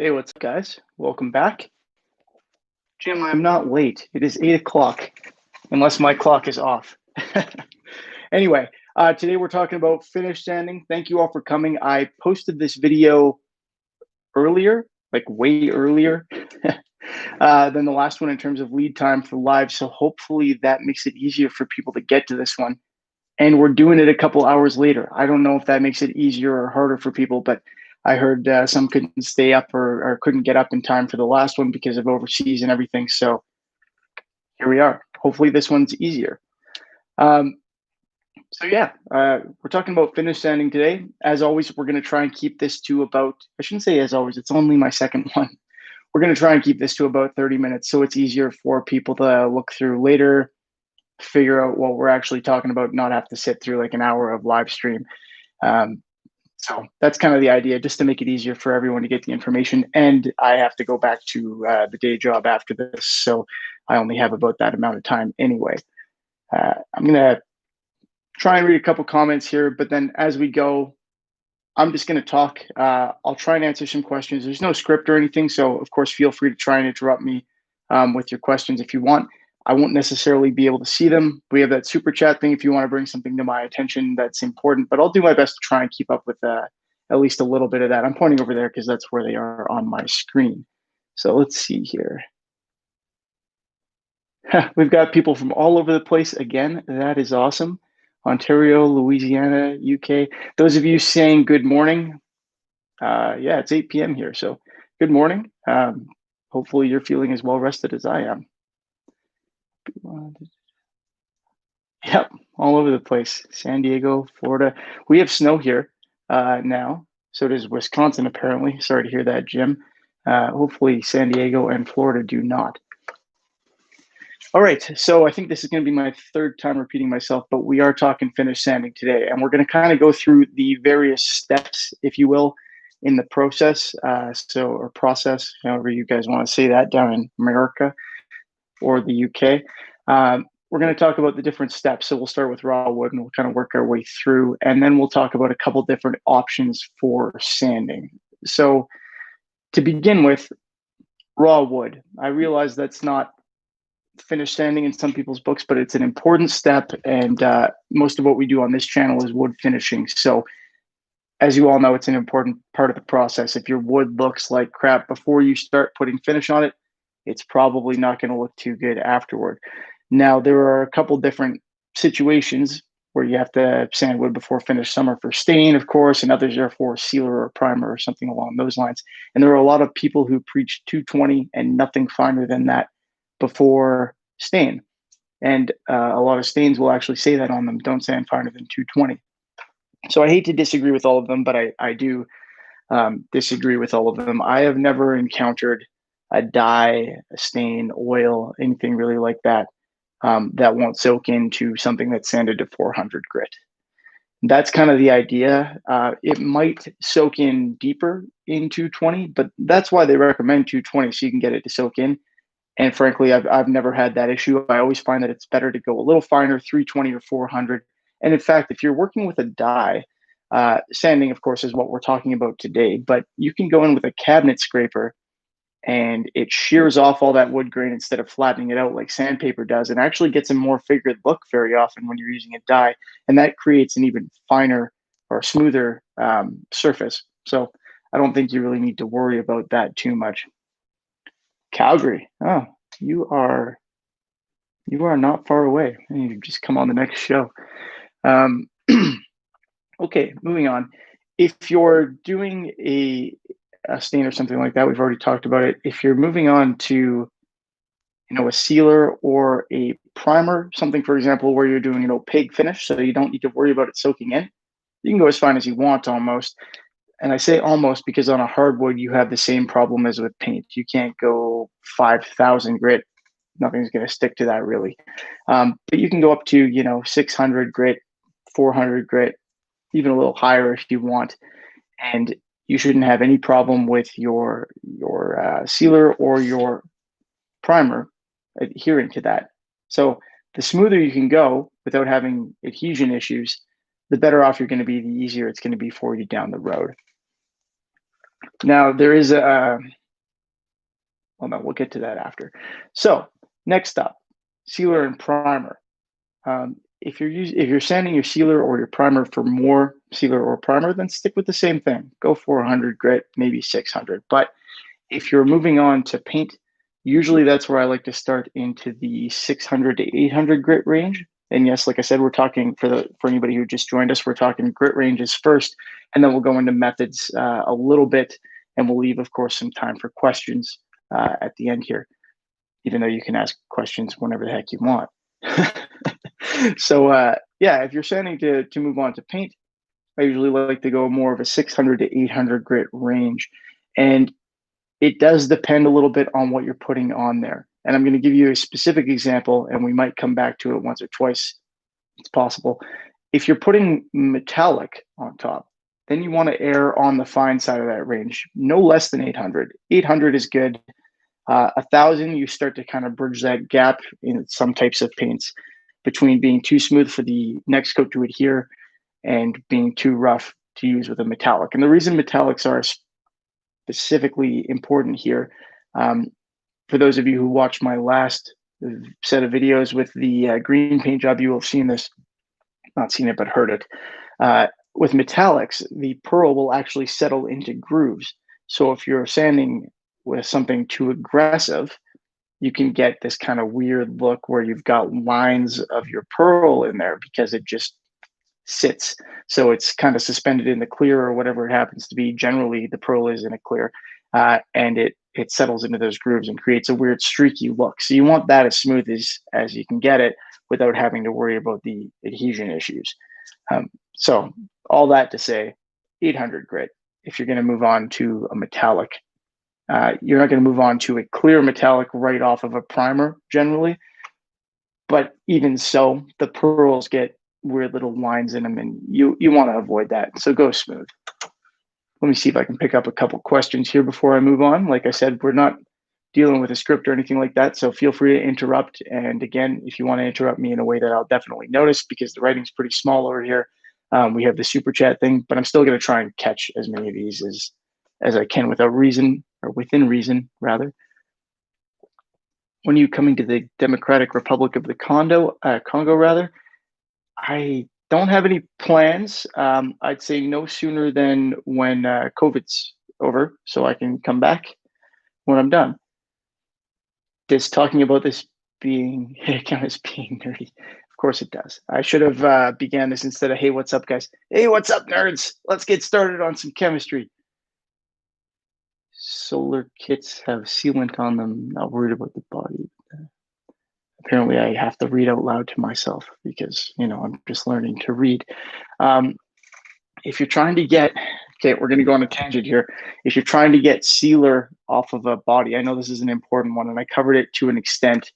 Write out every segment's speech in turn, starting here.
Hey, what's up, guys? Welcome back. Jim, I'm not late. It is 8 o'clock, unless my clock is off. Anyway, today we're talking about finish sanding. Thank you all for coming. I posted this video earlier, like way earlier than the last one in terms of lead time for live. So hopefully that makes it easier for people to get to this one. And we're doing it a couple hours later. I don't know if that makes it easier or harder for people, but I heard some couldn't stay up or couldn't get up in time for the last one because of overseas and everything. So here we are. Hopefully this one's easier. Um, we're talking about finish sanding today. As always, we're going to try and keep this to about, I shouldn't say as always, it's only my second one. We're going to try and keep this to about 30 minutes so it's easier for people to look through later, figure out what we're actually talking about, not have to sit through like an hour of live stream. So that's kind of the idea, just to make it easier for everyone to get the information. And I have to go back to the day job after this, so I only have about that amount of time anyway. I'm going to try and read a couple comments here, but then as we go, I'm just going to talk. I'll try and answer some questions. There's no script or anything, so of course, feel free to try and interrupt me with your questions if you want. I won't necessarily be able to see them. We have that super chat thing if you want to bring something to my attention that's important, but I'll do my best to try and keep up with at least a little bit of that. I'm pointing over there because that's where they are on my screen. So let's see here. We've got people from all over the place again. That is awesome. Ontario, Louisiana, UK. Those of you saying good morning. Yeah, it's 8 p.m. here. So good morning. Hopefully you're feeling as well rested as I am. Yep, all over the place. San Diego, Florida. We have snow here now. So does Wisconsin, apparently. Sorry to hear that, Jim. Hopefully San Diego and Florida do not. All right, so I think this is going to be my third time repeating myself, but we are talking finish sanding today, and we're going to kind of go through the various steps, if you will, in the process. Or process, however you guys want to say that, down in America or the UK. We're going to talk about the different steps. So we'll start with raw wood and we'll kind of work our way through. And then we'll talk about a couple different options for sanding. So to begin with, raw wood. I realize that's not finish sanding in some people's books, but it's an important step. And most of what we do on this channel is wood finishing. So as you all know, it's an important part of the process. If your wood looks like crap before you start putting finish on it, it's probably not going to look too good afterward. Now, there are a couple different situations where you have to sand wood before finish. Some are for stain, of course, and others are for sealer or primer or something along those lines. And there are a lot of people who preach 220 and nothing finer than that before stain. And a lot of stains will actually say that on them, don't sand finer than 220. So I hate to disagree with all of them, but I do disagree with all of them. I have never encountered a dye, a stain, oil, anything really like that that won't soak into something that's sanded to 400 grit. That's kind of the idea. It might soak in deeper in 220, but that's why they recommend 220, so you can get it to soak in. And frankly, I've never had that issue. I always find that it's better to go a little finer, 320 or 400. And in fact, if you're working with a dye, sanding, of course, is what we're talking about today, but you can go in with a cabinet scraper and it shears off all that wood grain instead of flattening it out like sandpaper does, and actually gets a more figured look very often when you're using a dye. And that creates an even finer or smoother surface. So I don't think you really need to worry about that too much. Calgary. Oh, you are not far away. You just come on the next show. Okay, moving on. If you're doing a stain or something like that, we've already talked about it. If you're moving on to, a sealer or a primer, something, for example, where you're doing an opaque finish, so you don't need to worry about it soaking in, you can go as fine as you want almost. And I say almost because on a hardwood, you have the same problem as with paint. You can't go 5,000 grit. Nothing's going to stick to that really. But you can go up to, 600 grit, 400 grit, even a little higher if you want. And you shouldn't have any problem with your sealer or your primer adhering to that. So the smoother you can go without having adhesion issues, the better off you're going to be, the easier it's going to be for you down the road. Now there is a, well, no, we'll get to that after. So next up, sealer and primer. If you're sanding your sealer or your primer for more sealer or primer, then stick with the same thing. Go for 100 grit, maybe 600. But if you're moving on to paint, usually that's where I like to start into the 600 to 800 grit range. And yes, like I said, we're talking for anybody who just joined us, we're talking grit ranges first, and then we'll go into methods a little bit, and we'll leave, of course, some time for questions at the end here, even though you can ask questions whenever the heck you want. So yeah, if you're sanding to move on to paint, I usually like to go more of a 600 to 800 grit range, and it does depend a little bit on what you're putting on there. And I'm going to give you a specific example, and we might come back to it once or twice. It's possible. If you're putting metallic on top, then you want to err on the fine side of that range, no less than 800. 800 is good. 1,000, you start to kind of bridge that gap in some types of paints between being too smooth for the next coat to adhere and being too rough to use with a metallic. And the reason metallics are specifically important here, for those of you who watched my last set of videos with the green paint job, you will have seen this, not seen it, but heard it. With metallics, the pearl will actually settle into grooves. So if you're sanding with something too aggressive, you can get this kind of weird look where you've got lines of your pearl in there because it just sits. So it's kind of suspended in the clear or whatever it happens to be. Generally, the pearl is in a clear, and it settles into those grooves and creates a weird streaky look. So you want that as smooth as you can get it without having to worry about the adhesion issues. So all that to say, 800 grit. If you're going to move on to a metallic, you're not going to move on to a clear metallic right off of a primer generally. But even so, the pearls get weird little lines in them, and you want to avoid that. So go smooth. Let me see if I can pick up a couple questions here before I move on. Like I said, we're not dealing with a script or anything like that, so feel free to interrupt. And again, if you want to interrupt me in a way that I'll definitely notice, because the writing's pretty small over here. We have the super chat thing, but I'm still going to try and catch as many of these as I can without reason, or within reason, rather. When are you coming to the Democratic Republic of the Congo, rather? I don't have any plans. I'd say no sooner than when COVID's over, so I can come back when I'm done. Does talking about this being count as being nerdy? Of course it does. I should have began this instead of "Hey, what's up, guys?" Hey, what's up, nerds? Let's get started on some chemistry. Solar kits have sealant on them. Not worried about the body. Apparently, I have to read out loud to myself because I'm just learning to read. If you're trying to get, okay, we're going to go on a tangent here. If you're trying to get sealer off of a body, I know this is an important one, and I covered it to an extent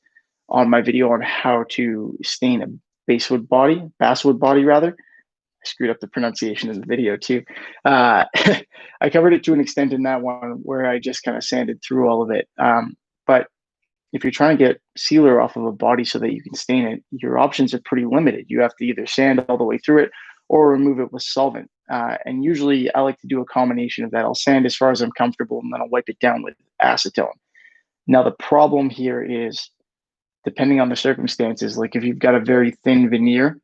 on my video on how to stain a basswood body rather. I screwed up the pronunciation of the video too. I covered it to an extent in that one where I just kind of sanded through all of it. But if you're trying to get sealer off of a body so that you can stain it, your options are pretty limited. You have to either sand all the way through it or remove it with solvent. And usually I like to do a combination of that. I'll sand as far as I'm comfortable, and then I'll wipe it down with acetone. Now, the problem here is, depending on the circumstances, like if you've got a very thin veneer,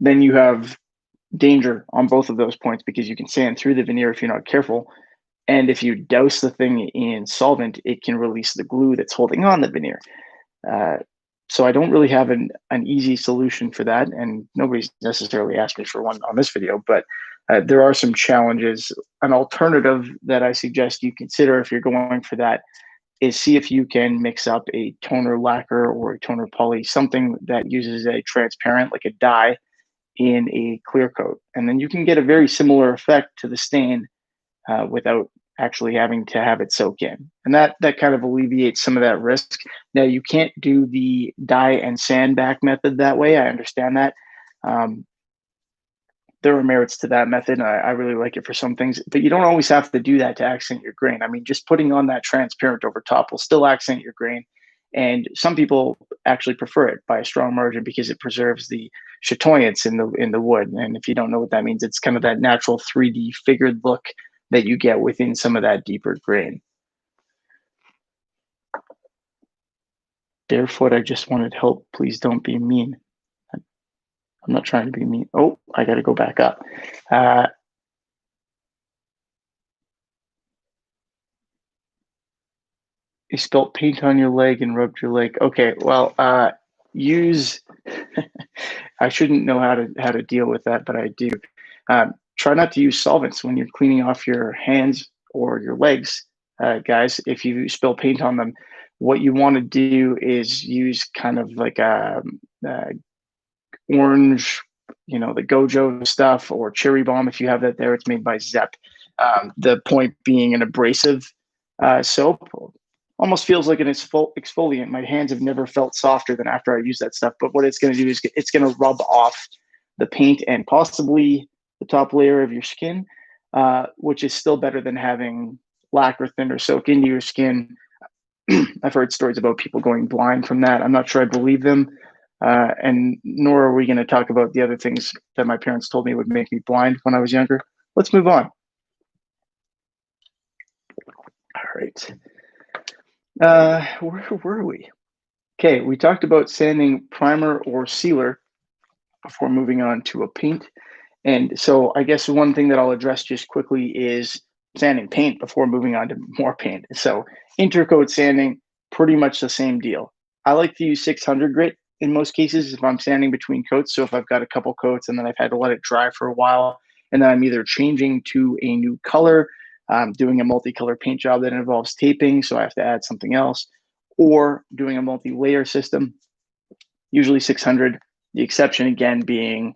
then you have danger on both of those points because you can sand through the veneer if you're not careful. And if you douse the thing in solvent, it can release the glue that's holding on the veneer. So I don't really have an easy solution for that, and nobody's necessarily asked me for one on this video, but there are some challenges. An alternative that I suggest you consider if you're going for that is see if you can mix up a toner lacquer or a toner poly, something that uses a transparent, like a dye, in a clear coat. And then you can get a very similar effect to the stain without actually having to have it soak in. And that kind of alleviates some of that risk. Now, you can't do the dye and sand back method that way. I understand that. There are merits to that method. And I really like it for some things, but you don't always have to do that to accent your grain. I mean, just putting on that transparent over top will still accent your grain. And some people actually prefer it by a strong margin because it preserves the chatoyance in the wood. And if you don't know what that means, it's kind of that natural 3D figured look that you get within some of that deeper grain. Barefoot, I just wanted help. Please don't be mean. I'm not trying to be mean. Oh, I got to go back up. Uh, you spilt paint on your leg and rubbed your leg. Okay, well, use. I shouldn't know how to deal with that, but I do. Try not to use solvents when you're cleaning off your hands or your legs, guys. If you spill paint on them, what you want to do is use kind of like a orange, the Gojo stuff, or cherry bomb if you have that there. It's made by Zepp. The point being, an abrasive soap almost feels like an exfoliant. My hands have never felt softer than after I use that stuff. But what it's going to do is it's going to rub off the paint and possibly the top layer of your skin, which is still better than having lacquer thinner soak into your skin. I've heard stories about people going blind from that. I'm not sure I believe them. And nor are we going to talk about the other things that my parents told me would make me blind when I was younger. Let's move on. All right. Where were we? Okay, we talked about sanding primer or sealer before moving on to a paint. And so I guess one thing that I'll address just quickly is sanding paint before moving on to more paint. So intercoat sanding, pretty much the same deal. I like to use 600 grit in most cases if I'm sanding between coats. So if I've got a couple coats and then I've had to let it dry for a while, and then I'm either changing to a new color, doing a multicolor paint job that involves taping, so I have to add something else, or doing a multi-layer system, usually 600. The exception again being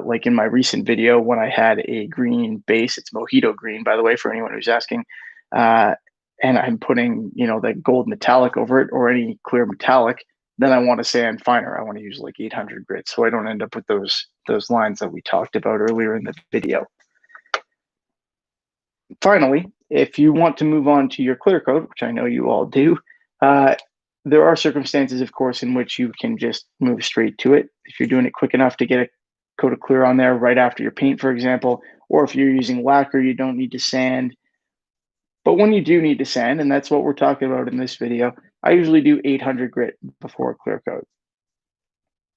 like in my recent video when I had a green base. It's mojito green, by the way, for anyone who's asking. And I'm putting, the gold metallic over it or any clear metallic. Then I want to sand finer. I want to use like 800 grit, so I don't end up with those lines that we talked about earlier in the video. Finally, if you want to move on to your clear coat, which I know you all do, there are circumstances, of course, in which you can just move straight to it. If you're doing it quick enough to get a coat of clear on there right after your paint, for example, or if you're using lacquer, you don't need to sand. But when you do need to sand, and that's what we're talking about in this video, I usually do 800 grit before a clear coat.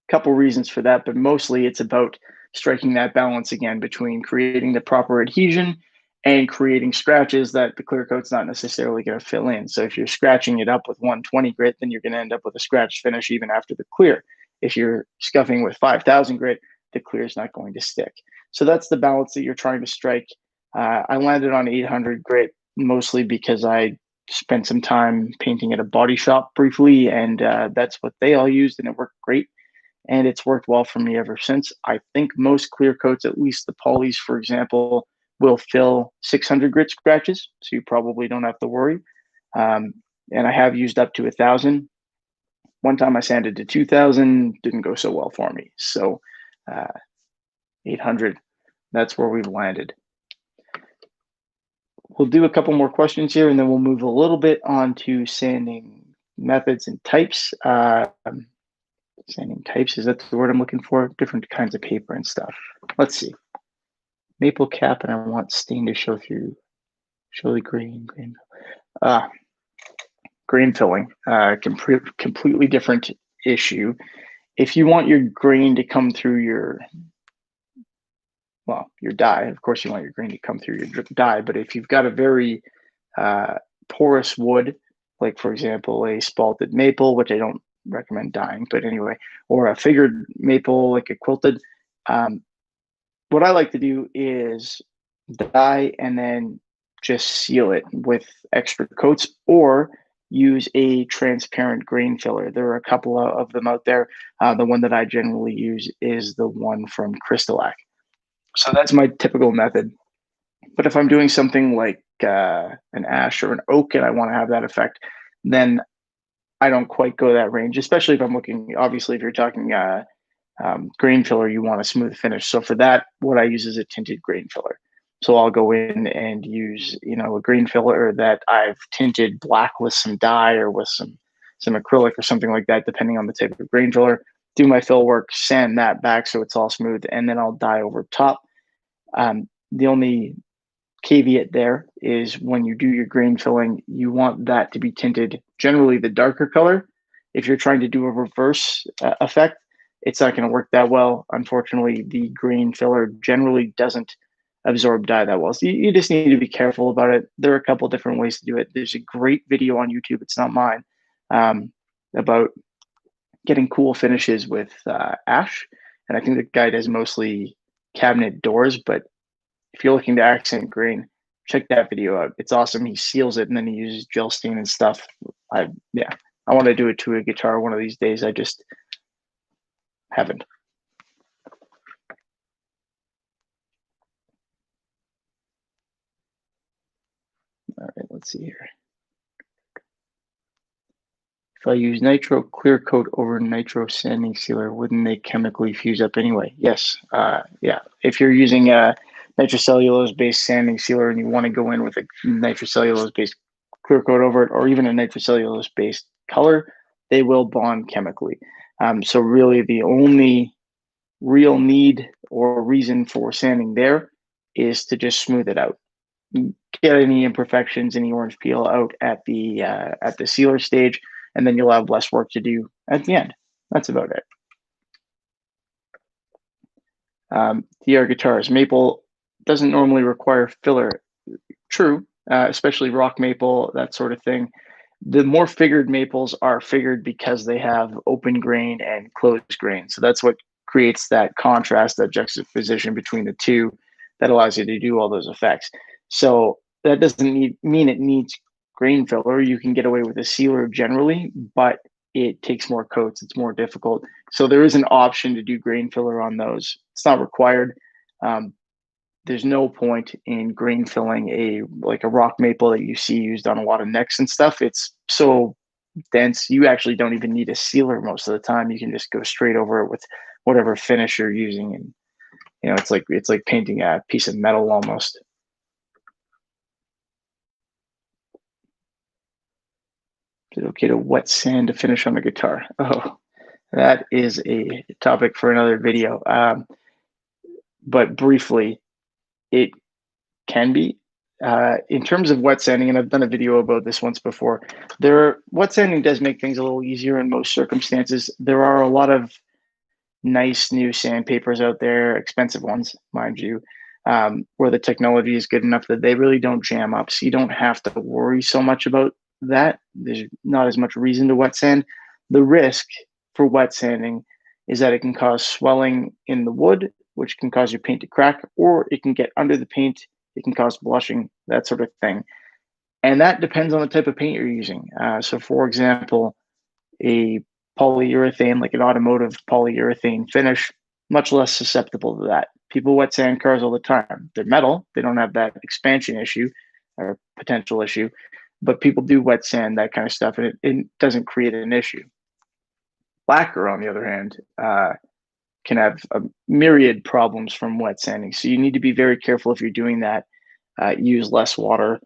Couple reasons for that, but mostly it's about striking that balance again between creating the proper adhesion and creating scratches that the clear coat's not necessarily going to fill in. So if you're scratching it up with 120 grit, then you're going to end up with a scratch finish even after the clear. If you're scuffing with 5,000 grit, the clear is not going to stick. So that's the balance that you're trying to strike. I landed on 800 grit mostly because I spent some time painting at a body shop briefly, and that's what they all used, and it worked great. And it's worked well for me ever since. I think most clear coats, at least the polys, for example, will fill 600 grit scratches, so you probably don't have to worry. And I have used up to 1,000. One time I sanded to 2,000, didn't go so well for me. So 800, that's where we've landed. We'll do a couple more questions here, and then we'll move a little bit on to sanding methods and types. Sanding types, is that the word I'm looking for? Different kinds of paper and stuff. Let's see. Maple cap, and I want stain to show through. Show the grain. Grain filling. Completely different issue. If you want your grain to come through your dye, of course you want your grain to come through your dye, but if you've got a very porous wood, like for example, a spalted maple, which I don't recommend dyeing, but anyway, or a figured maple, like a quilted, what I like to do is dye and then just seal it with extra coats, or use a transparent grain filler. There are a couple of them out there. The one that I generally use is the one from Crystalac. So that's my typical method. But if I'm doing something like an ash or an oak and I want to have that effect, then I don't quite go that range, especially if I'm looking, obviously, if you're talking grain filler, you want a smooth finish. So for that, what I use is a tinted grain filler. So I'll go in and use, a grain filler that I've tinted black with some dye or with some acrylic or something like that, depending on the type of grain filler. Do my fill work, sand that back so it's all smooth, and then I'll dye over top. The only caveat there is when you do your grain filling, you want that to be tinted generally the darker color. If you're trying to do a reverse effect, it's not going to work that well. Unfortunately, the grain filler generally doesn't absorb dye that well. So you just need to be careful about it. There are a couple different ways to do it. There's a great video on YouTube, it's not mine, about getting cool finishes with ash. And I think the guy does mostly cabinet doors, but if you're looking to accent green, check that video out. It's awesome. He seals it and then he uses gel stain and stuff. Yeah, I want to do it to a guitar one of these days. I just haven't. All right, let's see here. If I use nitro clear coat over nitro sanding sealer, wouldn't they chemically fuse up anyway? Yes. Yeah. If you're using a nitrocellulose based sanding sealer and you want to go in with a nitrocellulose based clear coat over it, or even a nitrocellulose based color, they will bond chemically. So really the only real need or reason for sanding there is to just smooth it out. Get any imperfections, any orange peel out at the sealer stage, and then you'll have less work to do at the end. That's about it. DR guitars. Maple doesn't normally require filler. True, especially rock maple, that sort of thing. The more figured maples are figured because they have open grain and closed grain. So that's what creates that contrast, that juxtaposition between the two that allows you to do all those effects. So that doesn't mean it needs grain filler. You can get away with a sealer generally, but it takes more coats. It's more difficult. So there is an option to do grain filler on those. It's not required. There's no point in grain filling a rock maple that you see used on a lot of necks and stuff. It's so dense. You actually don't even need a sealer most of the time. You can just go straight over it with whatever finish you're using, and it's like painting a piece of metal almost. Is it okay to wet sand to finish on the guitar? Oh, that is a topic for another video. But briefly, it can be. In terms of wet sanding, and I've done a video about this once before, wet sanding does make things a little easier in most circumstances. There are a lot of nice new sandpapers out there, expensive ones, mind you, where the technology is good enough that they really don't jam up. So you don't have to worry so much about that. There's not as much reason to wet sand. The risk for wet sanding is that it can cause swelling in the wood, which can cause your paint to crack, or it can get under the paint. It can cause blushing, that sort of thing. And that depends on the type of paint you're using. So, for example, a polyurethane, like an automotive polyurethane finish, much less susceptible to that. People wet sand cars all the time. They're metal, they don't have that expansion issue or potential issue, but people do wet sand that kind of stuff, and it doesn't create an issue. Lacquer, on the other hand, can have a myriad problems from wet sanding. So you need to be very careful if you're doing that. Use less water,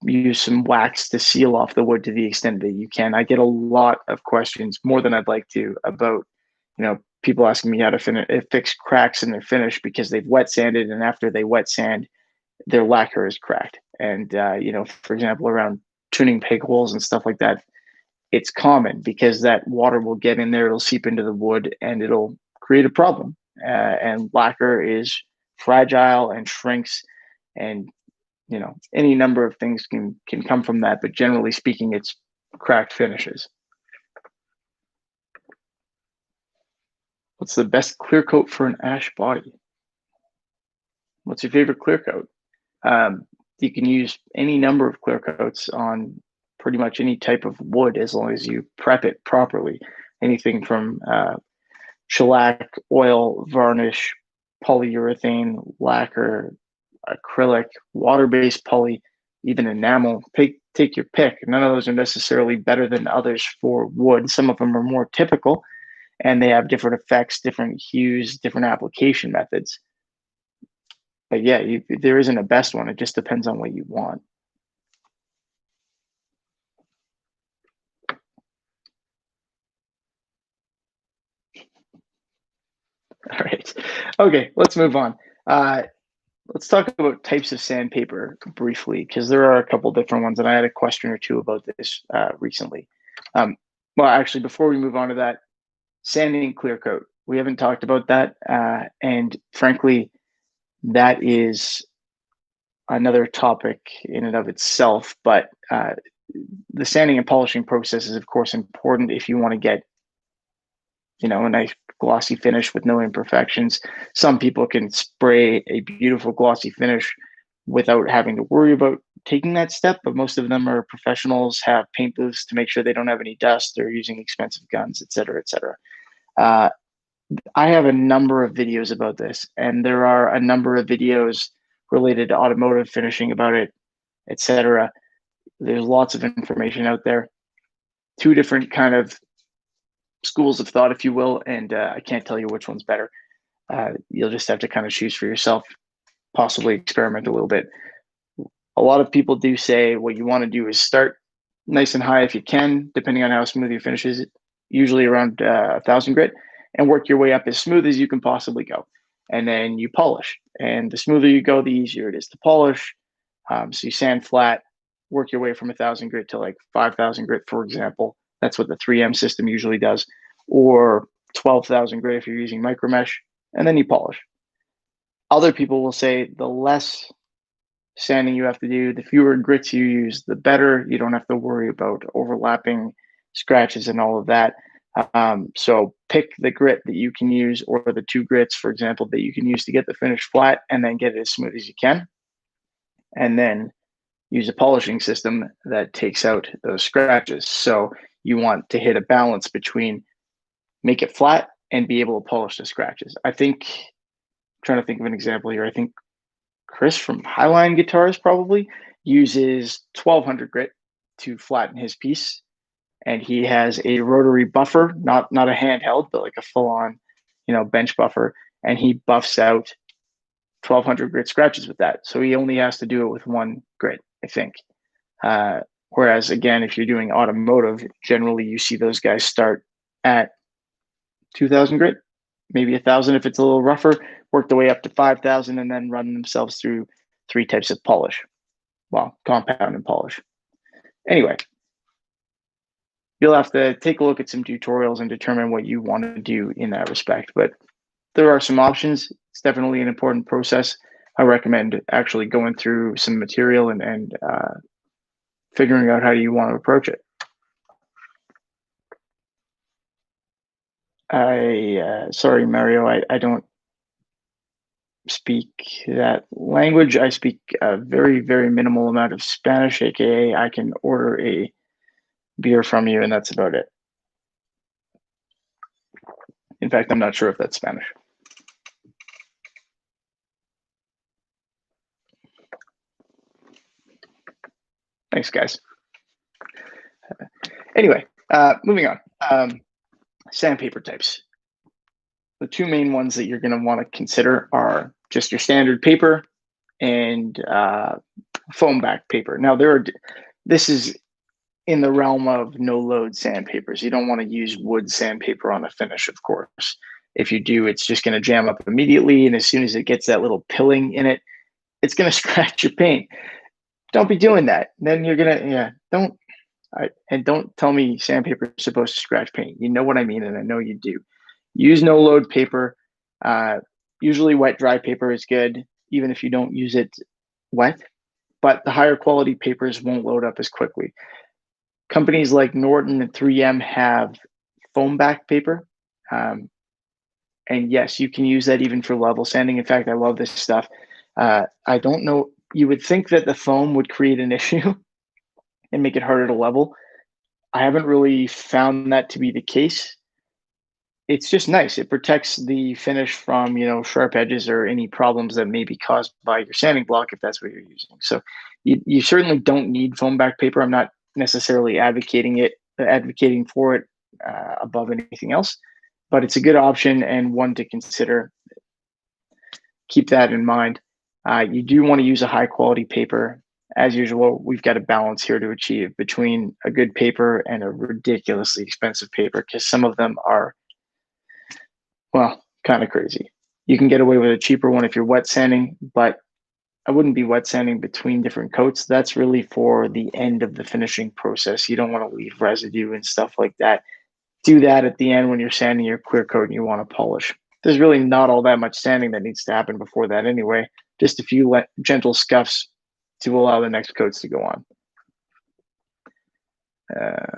use some wax to seal off the wood to the extent that you can. I get a lot of questions, more than I'd like to, about, people asking me how to fix cracks in their finish because they've wet sanded, and after they wet sand, their lacquer is cracked. And, for example, around tuning peg holes and stuff like that, it's common because that water will get in there, it'll seep into the wood, and it'll create a problem. And lacquer is fragile and shrinks, and any number of things can come from that. But generally speaking, it's cracked finishes. What's the best clear coat for an ash body? What's your favorite clear coat? You can use any number of clear coats on pretty much any type of wood as long as you prep it properly. Anything from shellac, oil, varnish, polyurethane, lacquer, acrylic, water-based poly, even enamel. Take your pick. None of those are necessarily better than others for wood. Some of them are more typical, and they have different effects, different hues, different application methods. But yeah, there isn't a best one. It just depends on what you want. All right. Okay, let's move on. let's talk about types of sandpaper briefly, because there are a couple different ones, and I had a question or two about this recently. Um, well, actually, before we move on to that, sanding clear coat. We haven't talked about that, and frankly, that is another topic in and of itself. But the sanding and polishing process is, of course, important if you want to get a nice glossy finish with no imperfections. Some people can spray a beautiful glossy finish without having to worry about taking that step, but most of them are professionals, have paint booths to make sure they don't have any dust. They're using expensive guns, et cetera, et cetera. Uh, I have a number of videos about this, and there are a number of videos related to automotive finishing about it, et cetera. There's lots of information out there. Two different kind of schools of thought, if you will, and I can't tell you which one's better. You'll just have to kind of choose for yourself, possibly experiment a little bit. A lot of people do say what you want to do is start nice and high if you can, depending on how smooth your finish is, usually around 1,000 grit, and work your way up as smooth as you can possibly go. And then you polish. And the smoother you go, the easier it is to polish. So you sand flat, work your way from 1,000 grit to like 5,000 grit, for example. That's what the 3M system usually does, or 12,000 grit if you're using micro mesh, and then you polish. Other people will say the less sanding you have to do, the fewer grits you use, the better. You don't have to worry about overlapping scratches and all of that. So pick the grit that you can use, or the two grits, for example, that you can use to get the finish flat, and then get it as smooth as you can. And then use a polishing system that takes out those scratches. So you want to hit a balance between make it flat and be able to polish the scratches. I think, I'm trying to think of an example here. I think Chris from Highline Guitars probably uses 1200 grit to flatten his piece. And he has a rotary buffer, not a handheld, but like a full on, bench buffer. And he buffs out 1200 grit scratches with that. So he only has to do it with one grit, I think. Whereas again, if you're doing automotive, generally you see those guys start at 2,000 grit, maybe 1,000 if it's a little rougher, work their way up to 5,000, and then run themselves through 3 types of polish. Well, compound and polish. Anyway, you'll have to take a look at some tutorials and determine what you want to do in that respect. But there are some options. It's definitely an important process. I recommend actually going through some material and figuring out how you want to approach it. Sorry, Mario, I don't speak that language. I speak a very, very minimal amount of Spanish, aka I can order a beer from you, and that's about it. In fact, I'm not sure if that's Spanish. Thanks, guys. Anyway, moving on. Sandpaper types. The two main ones that you're going to want to consider are just your standard paper and foam back paper. Now, this is in the realm of no load sandpapers. You don't want to use wood sandpaper on a finish, of course. If you do, it's just going to jam up immediately. And as soon as it gets that little pilling in it, it's going to scratch your paint. Don't be doing that. Then you're going to, don't tell me sandpaper is supposed to scratch paint. You know what I mean, and I know you do. Use no load paper. Usually wet dry paper is good, even if you don't use it wet, but the higher quality papers won't load up as quickly. Companies like Norton and 3M have foam back paper. And yes, you can use that even for level sanding. In fact, I love this stuff. I don't know, you would think that the foam would create an issue and make it harder to level. I haven't really found that to be the case. It's just nice. It protects the finish from, sharp edges or any problems that may be caused by your sanding block if that's what you're using. So you certainly don't need foam back paper. I'm not necessarily advocating for it above anything else, but it's a good option and one to consider. Keep that in mind. You do want to use a high quality paper. As usual, we've got a balance here to achieve between a good paper and a ridiculously expensive paper, because some of them are, well, kind of crazy. You can get away with a cheaper one if you're wet sanding, but I wouldn't be wet sanding between different coats. That's really for the end of the finishing process. You don't want to leave residue and stuff like that. Do that at the end when you're sanding your clear coat and you want to polish. There's really not all that much sanding that needs to happen before that anyway. Just a few gentle scuffs to allow the next coats to go on.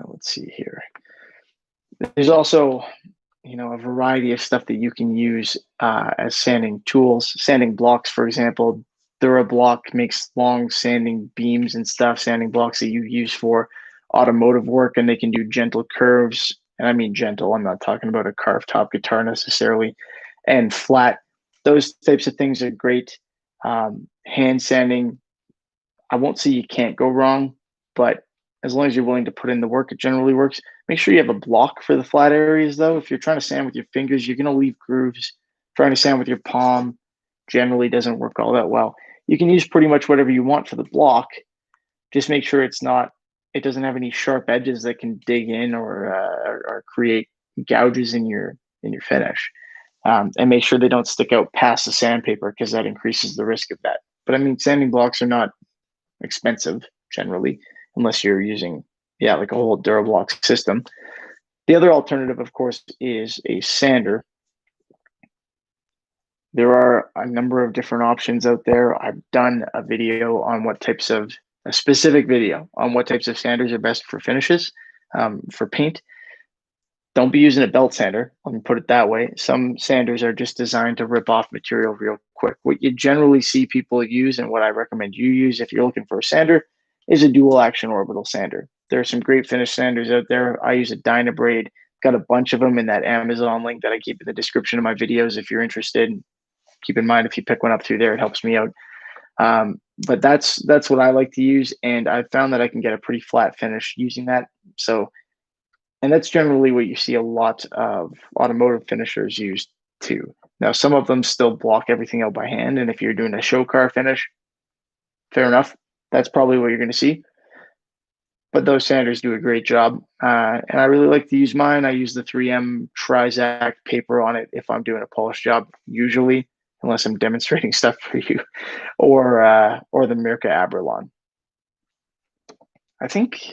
Let's see here. There's also, a variety of stuff that you can use as sanding tools. Sanding blocks, for example. DuraBlock makes long sanding beams and stuff, sanding blocks that you use for automotive work, and they can do gentle curves. And I mean gentle, I'm not talking about a carved top guitar necessarily, and flat. Those types of things are great. Hand sanding, I won't say you can't go wrong, but as long as you're willing to put in the work, it generally works. Make sure you have a block for the flat areas, though. If you're trying to sand with your fingers, you're going to leave grooves. Trying to sand with your palm generally doesn't work all that well. You can use pretty much whatever you want for the block. Just make sure it doesn't have any sharp edges that can dig in or create gouges in your finish. And make sure they don't stick out past the sandpaper, because that increases the risk of that. But I mean, sanding blocks are not expensive generally, unless you're using like a whole DuraBlock system. The other alternative, of course, is a sander. There are a number of different options out there. I've done a specific video on what types of sanders are best for finishes, for paint. Don't be using a belt sander, let me put it that way. Some sanders are just designed to rip off material real quick. What you generally see people use, and what I recommend you use if you're looking for a sander, is a dual action orbital sander. There are some great finish sanders out there. I use a Dynabrade. Got a bunch of them in that Amazon link that I keep in the description of my videos if you're interested. Keep in mind, if you pick one up through there, it helps me out. But that's what I like to use, and I've found that I can get a pretty flat finish using that. And that's generally what you see a lot of automotive finishers use too. Now, some of them still block everything out by hand, and if you're doing a show car finish, fair enough. That's probably what you're going to see. But those sanders do a great job, and I really like to use mine. I use the 3M Trizact paper on it if I'm doing a polish job, usually, unless I'm demonstrating stuff for you, or the Mirka Abralon. I think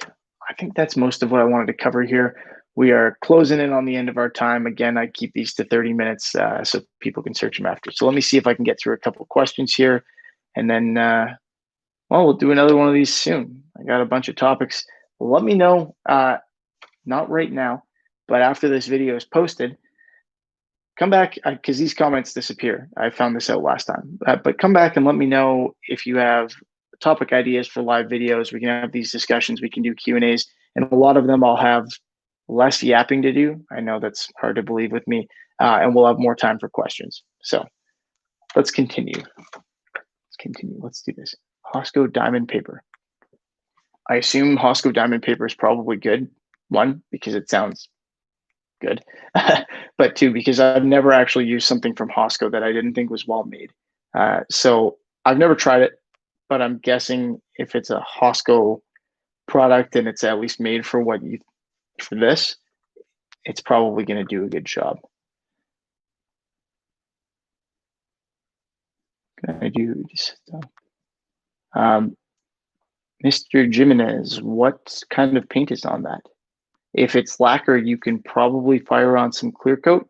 that's most of what I wanted to cover here. We are closing in on the end of our time. Again, I keep these to 30 minutes so people can search them after. So let me see if I can get through a couple of questions here, and then we'll do another one of these soon. I got a bunch of topics. Let me know, not right now, but after this video is posted, come back, because these comments disappear. I found this out last time, but come back and let me know if you have topic ideas for live videos. We can have these discussions. We can do Q&As, and a lot of them I'll have less yapping to do. I know that's hard to believe with me, and we'll have more time for questions. So let's continue. Let's do this. Hosco diamond paper. I assume Hosco diamond paper is probably good. One, because it sounds good, but two, because I've never actually used something from Hosco that I didn't think was well made. So I've never tried it, but I'm guessing if it's a Hosco product and it's at least made for this, it's probably going to do a good job. Can I do this? Mr. Jimenez, what kind of paint is on that? If it's lacquer, you can probably fire on some clear coat,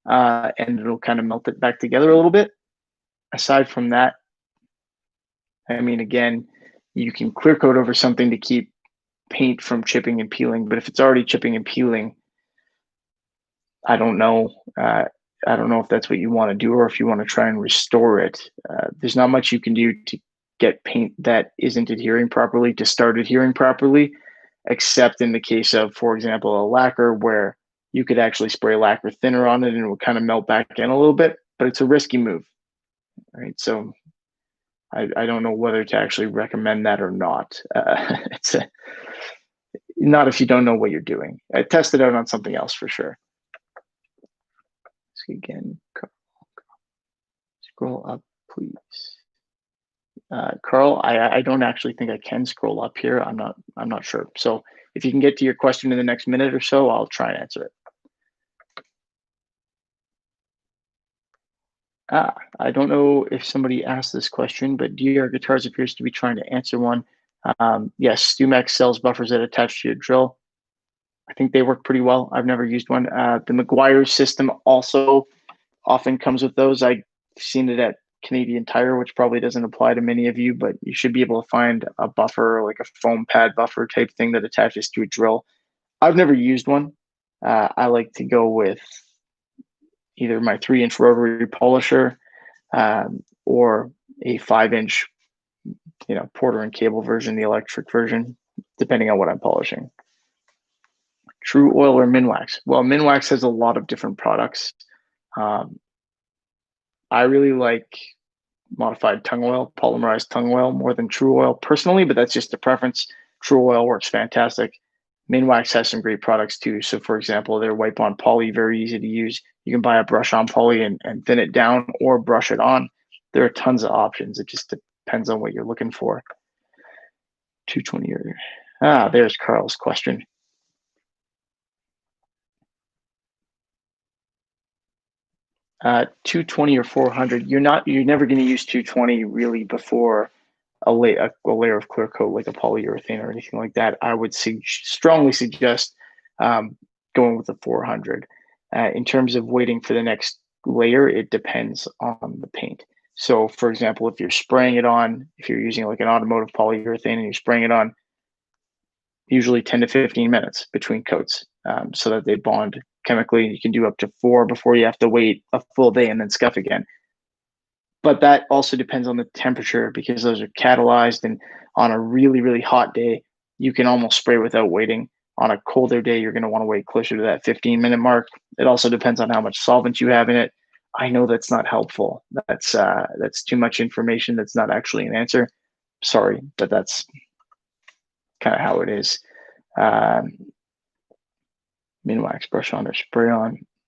and it'll kind of melt it back together a little bit. Aside from that, I mean, again, you can clear coat over something to keep paint from chipping and peeling, but if it's already chipping and peeling, I don't know. I don't know if that's what you want to do, or if you want to try and restore it. There's not much you can do to get paint that isn't adhering properly to start adhering properly, except in the case of, for example, a lacquer, where you could actually spray lacquer thinner on it and it will kind of melt back in a little bit, but it's a risky move, right? So I don't know whether to actually recommend that or not. Not if you don't know what you're doing. I test it out on something else for sure. So again, scroll up, please. Karl, I don't actually think I can scroll up here. I'm not sure. So if you can get to your question in the next minute or so, I'll try and answer it. I don't know if somebody asked this question, but DR Guitars appears to be trying to answer one. Yes, Stumex sells buffers that attach to your drill. I think they work pretty well. I've never used one. The McGuire's system also often comes with those. I've seen it at Canadian Tire, which probably doesn't apply to many of you, but you should be able to find a buffer, like a foam pad buffer type thing that attaches to a drill. I've never used one. I like to go with either my 3-inch rotary polisher or a 5-inch, Porter and cable version, the electric version, depending on what I'm polishing. True oil or Minwax? Well, Minwax has a lot of different products. Um, I really like modified tung oil, polymerized tung oil, more than True Oil personally, but that's just a preference. True Oil works fantastic. Minwax has some great products too. So, for example, their wipe on poly, very easy to use. You can buy a brush on poly and thin it down or brush it on. There are tons of options. It just depends on what you're looking for. 220 or there's Karl's question. 220 or 400. You're never going to use 220 really before a layer of clear coat like a polyurethane or anything like that. I would strongly suggest going with the 400. In terms of waiting for the next layer, it depends on the paint. So, for example, if you're spraying it on, if you're using like an automotive polyurethane and you're spraying it on, usually 10 to 15 minutes between coats so that they bond chemically. You can do up to 4 before you have to wait a full day and then scuff again. But that also depends on the temperature because those are catalyzed. And on a really, really hot day, you can almost spray without waiting. On a colder day, you're going to want to wait closer to that 15-minute mark. It also depends on how much solvent you have in it. I know that's not helpful. That's too much information. That's not actually an answer. Sorry, but that's kind of how it is. Minwax brush on or spray on.